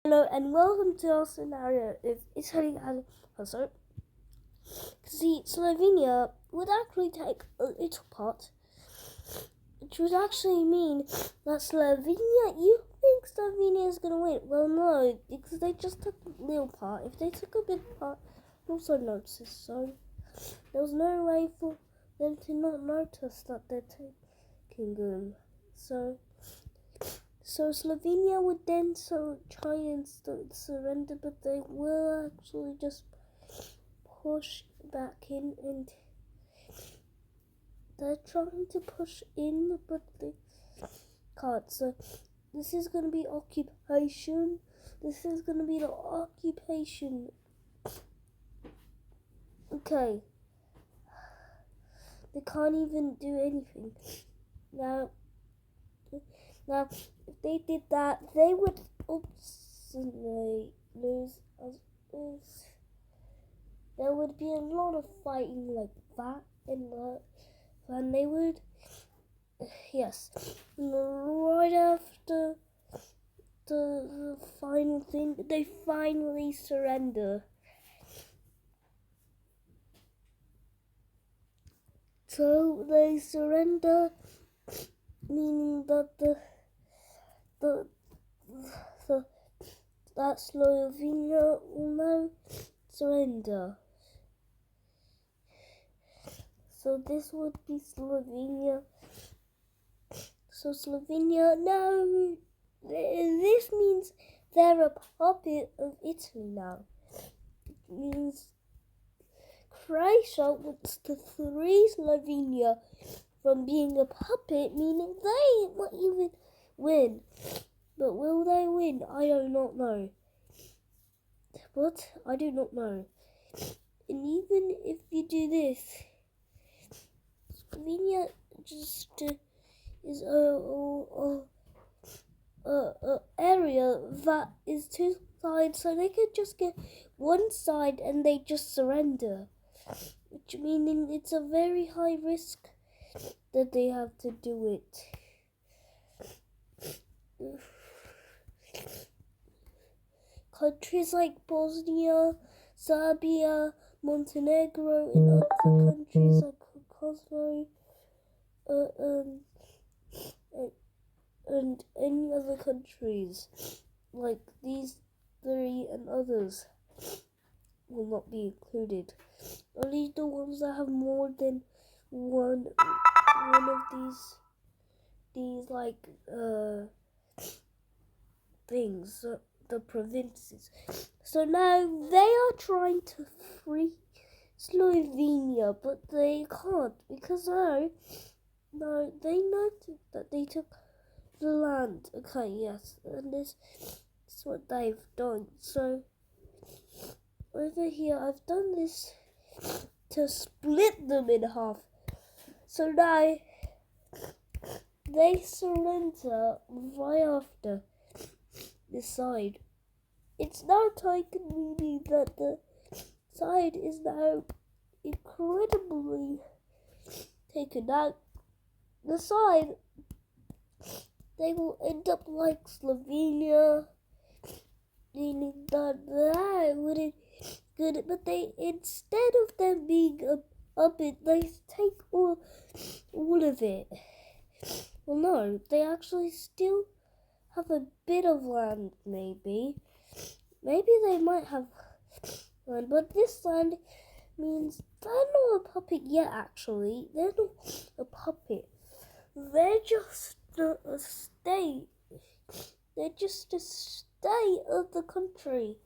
Hello and welcome to our scenario if Italy has also. See, Slovenia would actually take a little part, which would actually mean that you think Slovenia is going to win. Well, no, because they just took a little part. If they took a big part, you also notice. So there was no way for them to not notice that they're taking them. So Slovenia would then try and surrender, but they will actually just push back in, and they're trying to push in, but they can't. So this is going to be occupation. This is going to be the occupation. Okay. They can't even do anything. Now, if they did that, they would instantly lose. There would be a lot of fighting like that, and they would, yes, right after the final thing, they finally surrender. So they surrender, meaning that that Slovenia will now surrender. So this would be Slovenia. So Slovenia, no, this means they're a puppet of Italy now. It means Croatia wants to free Slovenia from being a puppet, meaning they might even win. But will they win? I do not know. But I do not know. And even if you do this, Slovenia just is a area that is two sides, so they could just get one side and they just surrender, which meaning it's a very high risk that they have to do it. Countries like Bosnia, Serbia, Montenegro, and other countries like Kosovo, and any other countries like these three and others will not be included. Only the ones that have more than one of these like things, the provinces. So now they are trying to free Slovenia, but they can't because no, they noticed that they took the land. Okay, yes, and this is what they've done. So over here, I've done this to split them in half. So now they surrender right after this side. It's now taken, meaning that the side is now incredibly taken out. The side, they will end up like Slovenia, meaning that they wouldn't good, but they, instead of them being a bit, they take all of it. Well, no, they actually still have a bit of land, maybe. Maybe they might have land, but this land means they're not a puppet yet, actually. They're not a puppet. They're just a state. They're just a state of the country.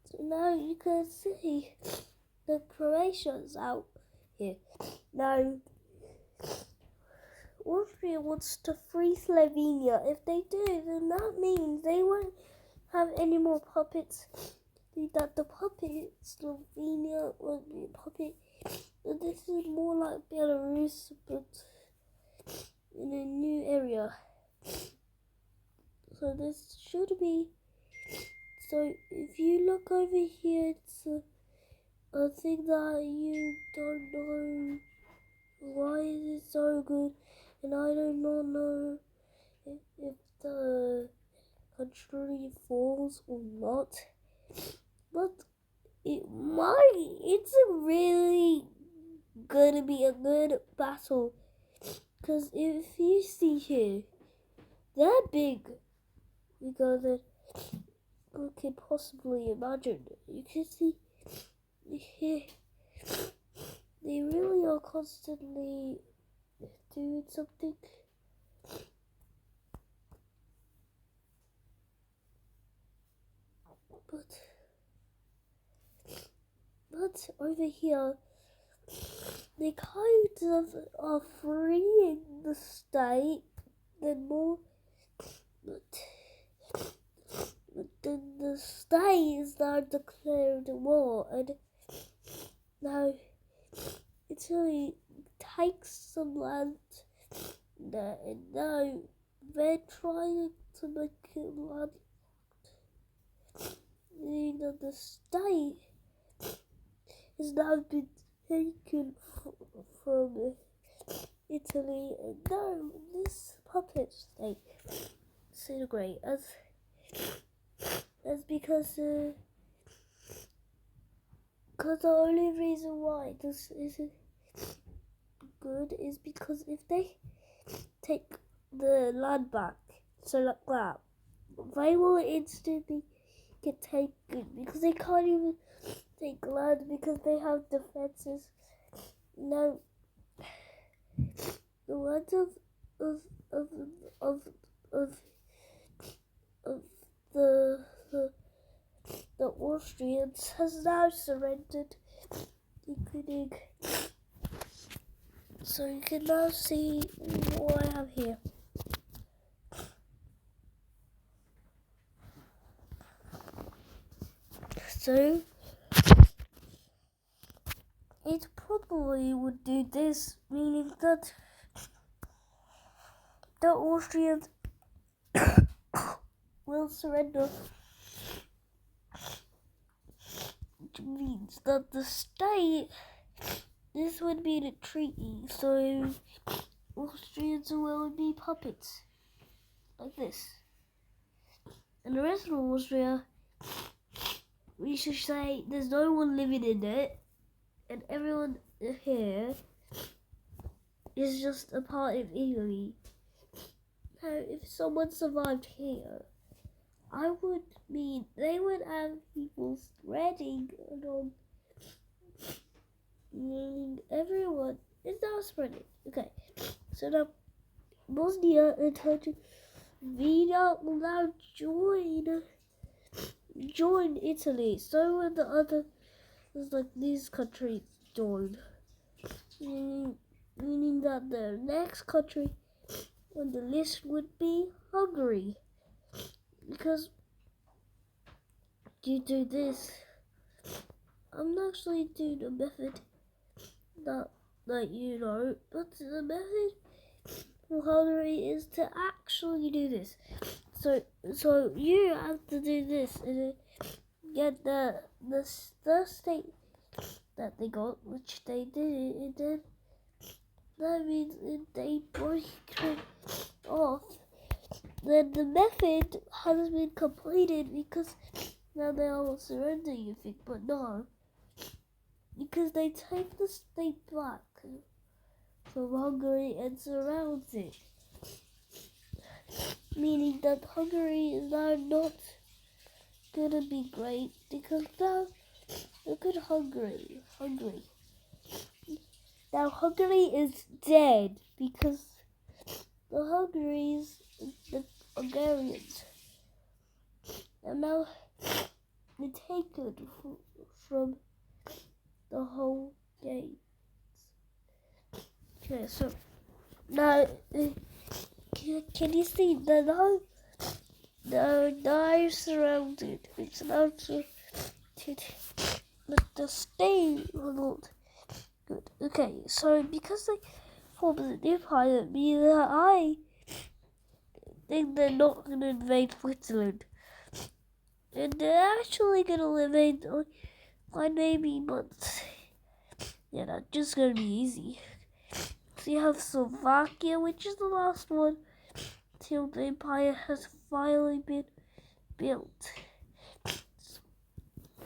So now you can see the Croatia's out here. Now, Austria wants to free Slovenia. If they do, then that means they won't have any more puppets. That the puppet Slovenia will be a puppet. But this is more like Belarus, but in a new area. So this should be. So if you look over here, it's a thing that you don't know. Why is it so good? And I do not know if the country falls or not, but it's a really gonna be a good battle, because if you see here, they're big, because you can possibly imagine. You can see here, they really are constantly doing something. But over here, they kind of are freeing the state, then more, but then the state is now declared war, and now Italy takes some land there, and now they're trying to make it land, meaning that the state has now been taken from Italy, and now this puppet state disintegrate as because the only reason why this isn't good is because if they take the land back, so like that, they will instantly get taken, because they can't even take land because they have defenses. Now, the land of the Austrians has now surrendered, including. So you can now see what I have here. So it probably would do this, meaning that the Austrians will surrender, which means that the state, this would be the treaty, so Austrians will be puppets, like this. And the rest of Austria, we should say there's no one living in it, and everyone here is just a part of Italy. Now, if someone survived here, they would have people spreading along. Everyone is now spreading. Okay, so now Bosnia and Herzegovina will now join Italy. So will the others, like these countries, join. Meaning that the next country on the list would be Hungary. Because due to this, I'm actually doing a method that you know, but the method for Hungary is to actually do this. So you have to do this and get the state that they got, which they did, and then that means if they break it off, then the method has been completed, because now they all surrender, you think, but no, because they take the state back from Hungary and surrounds it, meaning that Hungary is now not gonna be great, because now look at Hungary. Now Hungary is dead, because the Hungarians are now taken from the whole game. Okay, so now can you see that now surrounded? It's now surrounded, but the state will not. Good. Okay, so because they formed an empire, meaning that I think they're not going to invade Switzerland. And they're actually going to invade by maybe months. Yeah, that's just going to be easy. So you have Slovakia, which is the last one, till the empire has finally been built.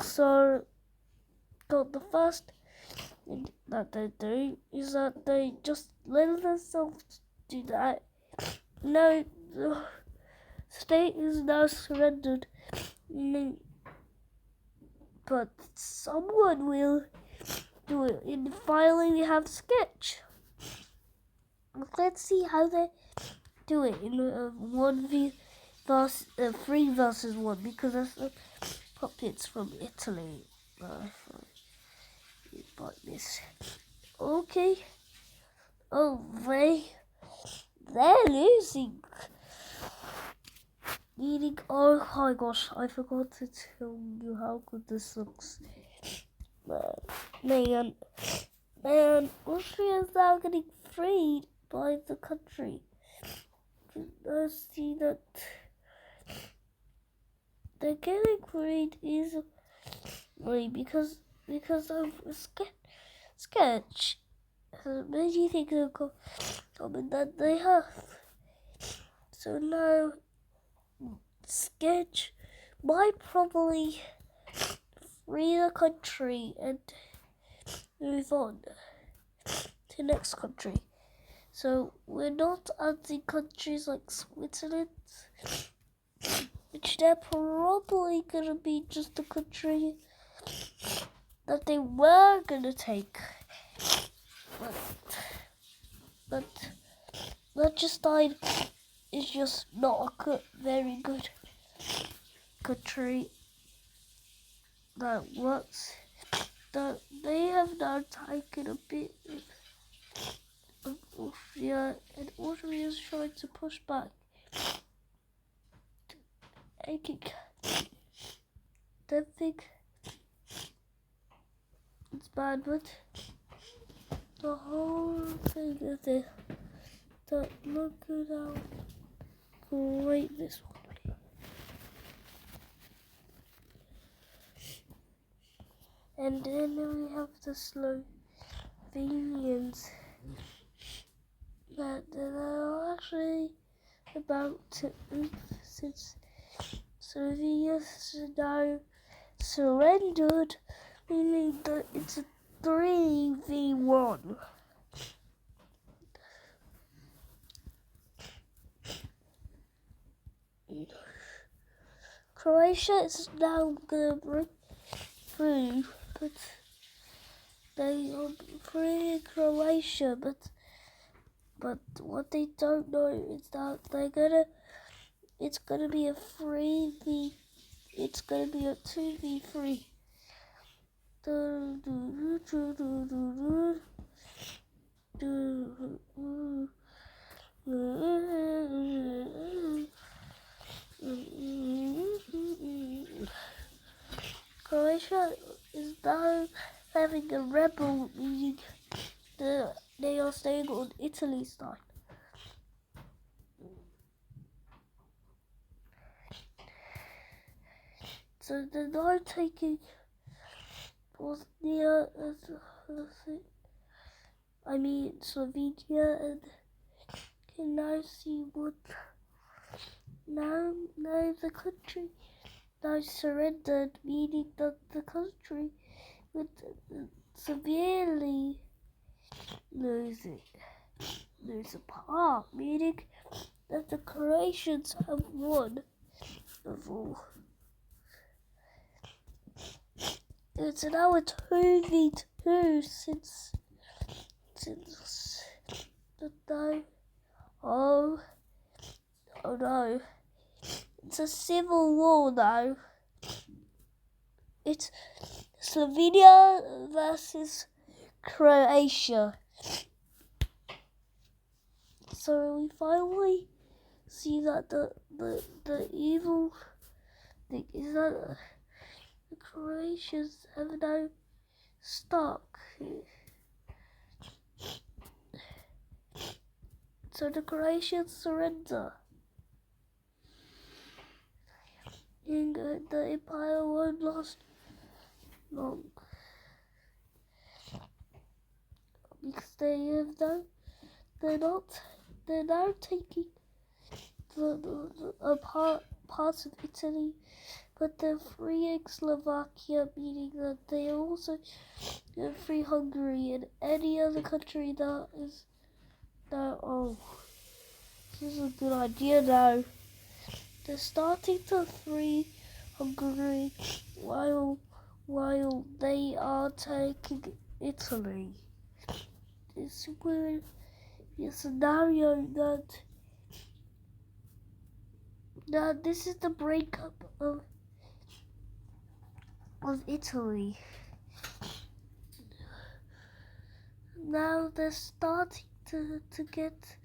So the first thing that they do is that they just let themselves do that. No, the state is now surrendered, but someone will do it. And finally we have Sketch. Let's see how they do it in 3 versus 1, because that's the puppets from Italy. Like this. Okay. Oh, they're losing. Meaning, oh my gosh, I forgot to tell you how good this looks. Man, Austria is now getting freed by the country. I see that they're getting freed easily because of Sketch. Many things are common that they have. So now Sketch might probably free the country and move on to next country. So we're not adding countries like Switzerland, which they're probably gonna be just a country that they were gonna take. But Liechtenstein is just not a very good country that works. That they have now taken a bit of Austria, and Austria is trying to push back. I don't think it's bad, but the whole thing is it. That look at how great this one be. And then we have the Slovenians that are actually about to, since Slovenia is now surrendered, meaning that it's a 3v1. Croatia is now gonna break through, but they are freeing Croatia, but what they don't know is that it's gonna be a 2v3. Croatia is now having a rebel, meaning they are staying on Italy's side. So they're now taking Bosnia Slovenia, and can now see what now the country now surrendered, meaning that the country would severely lose a part, meaning that the Croatians have won of all. It's now a 2v2 since the time. Oh no. It's a civil war now. It's Slovenia versus Croatia. So we finally see that the evil thing is that the Croatians have now stuck. So the Croatians surrender. And the empire won't last long. Because they're now taking the part parts of Italy, but they're freeing Slovakia, meaning that they are also free Hungary and any other country that is now. Oh, this is a good idea now. They're starting to free Hungary while they are taking Italy. This will be a scenario that this is the breakup of Italy. Now they're starting to get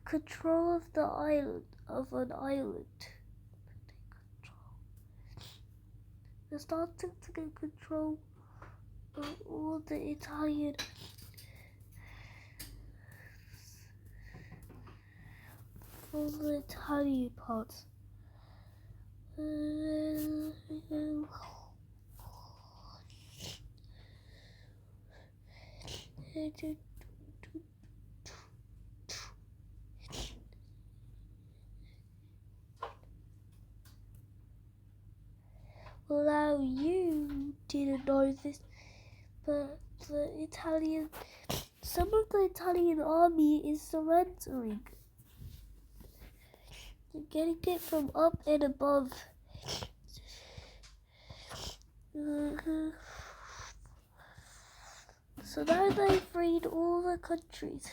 control of the island, of an island. They're starting to get control of all the Italian parts. Well, now you didn't know this, but some of the Italian army is surrendering. They're getting it from up and above. So now they freed all the countries.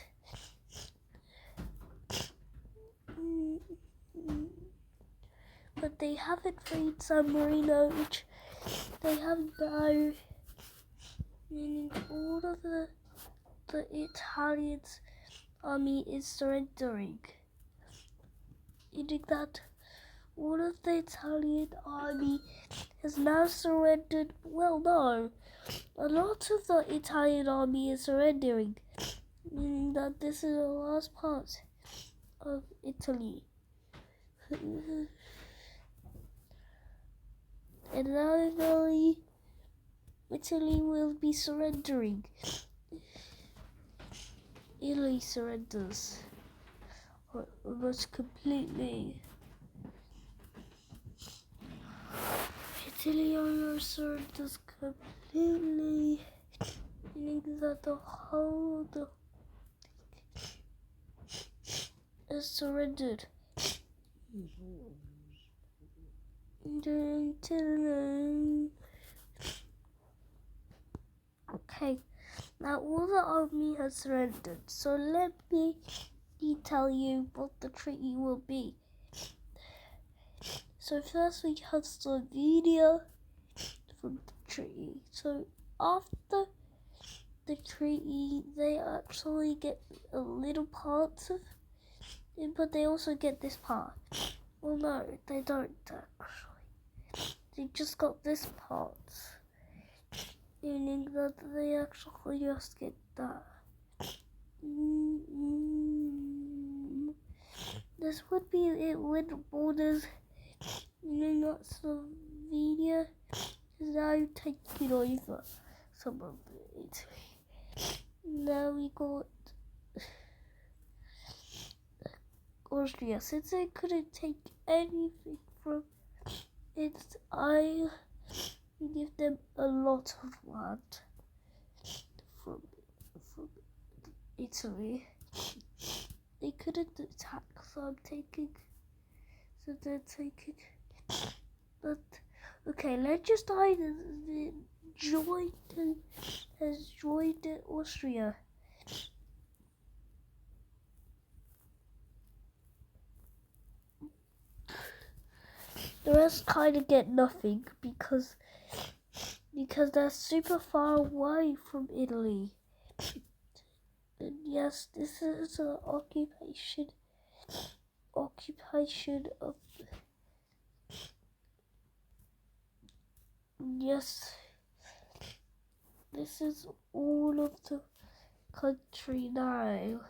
But they haven't freed San Marino, which they have now. Meaning all of the Italian army is surrendering. Meaning that all of the Italian army has now surrendered. Well, no. A lot of the Italian army is surrendering. Meaning that this is the last part of Italy. And now Italy will be surrendering. Italy surrenders almost completely. Italy almost surrenders completely. Meaning that the whole is surrendered. Okay, now all the army has surrendered, so let me tell you what the treaty will be. So first we have Slovenia from the treaty. So after the treaty, they actually get a little part of it, but they also get this part. Well, no, they don't actually. They just got this part. Meaning that they actually just get that. This would be it with borders. Meaning that Slovenia is now taking over some of Italy. Now we got Austria. Since they couldn't take anything from it, I give them a lot of land from Italy. They couldn't attack, so they're taking. But okay, Liechtenstein has joined Austria. The rest kind of get nothing because they're super far away from Italy. And yes, this is an occupation of. Yes, this is all of the country now.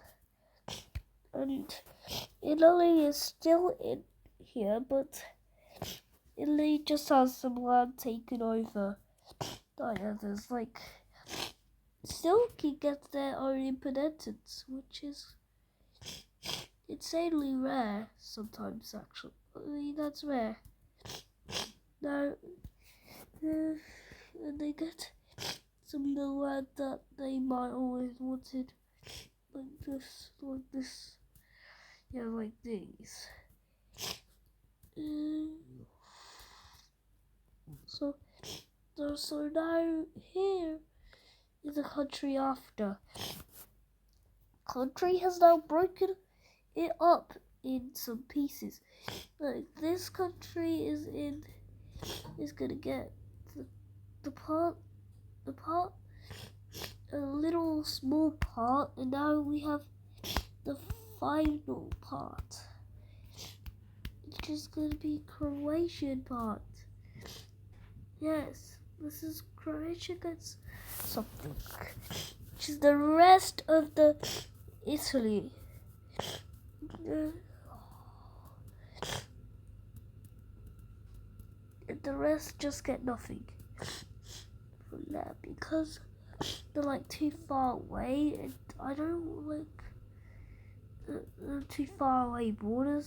And Italy is still in here, but Italy just has some land taken over by others. Like, still can get their own independence, which is insanely rare sometimes, actually. I mean, that's rare. Now, and they get some of the land that they might always wanted, like this, yeah, like these. So now here is a country after. Country has now broken it up in some pieces. Like this country is gonna get the part, a little small part, and now we have the final part, which is gonna be Croatian part. Yes, this is Croatia gets something, which is the rest of the Italy. And the rest just get nothing from that because they're like too far away, and I don't like the too far away borders.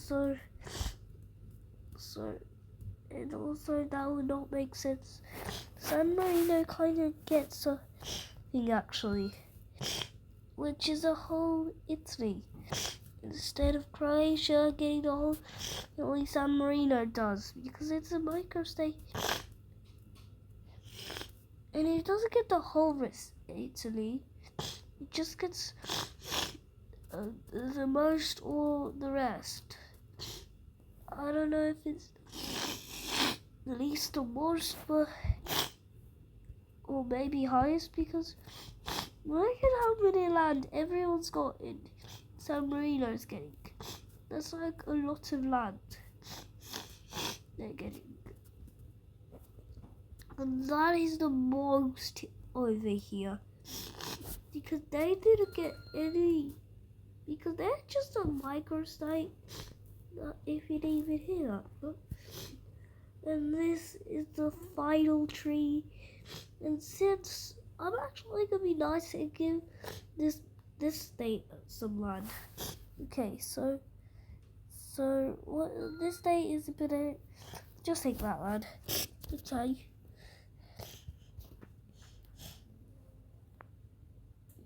So and also that would not make sense. San Marino kind of gets a thing actually, which is a whole Italy. Instead of Croatia getting the whole, only San Marino does, because it's a microstate. And it doesn't get the whole rest Italy, it just gets the most or the rest. I don't know if it's the least or most, but or maybe highest, because look at how many land everyone's got in San Marino's getting. That's like a lot of land they're getting. And that is the most over here. Because they didn't get any, because they're just a microstate, if you didn't even hear that. And this is the final tree. And since I'm actually gonna be nice and give this state some land. Okay, so what this state is a bit just take that land. Okay.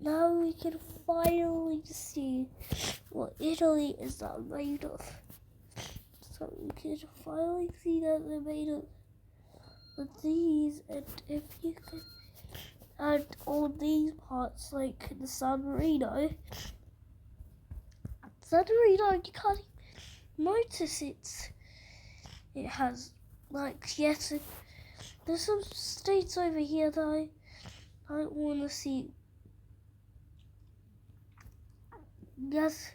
Now we can finally see what Italy is made of. So we can finally see that they're made of these, and if you can add all these parts like the San Marino, you can't notice it has, like, yes, there's some states over here that I want to see. Yes,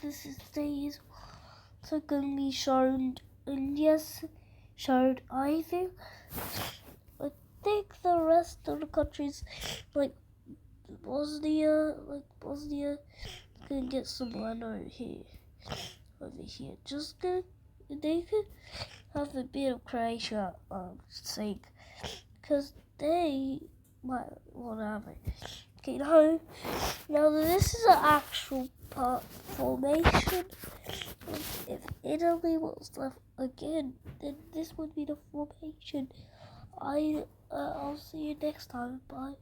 this is days so going to be shown, and yes, showed. I think the rest of the countries, like Bosnia, can get some land over here. Just good. They could have a bit of Croatia sake, because they might want to have it. Okay, now this is an actual part formation. If Italy was left again, then this would be the formation. I'll see you next time. Bye.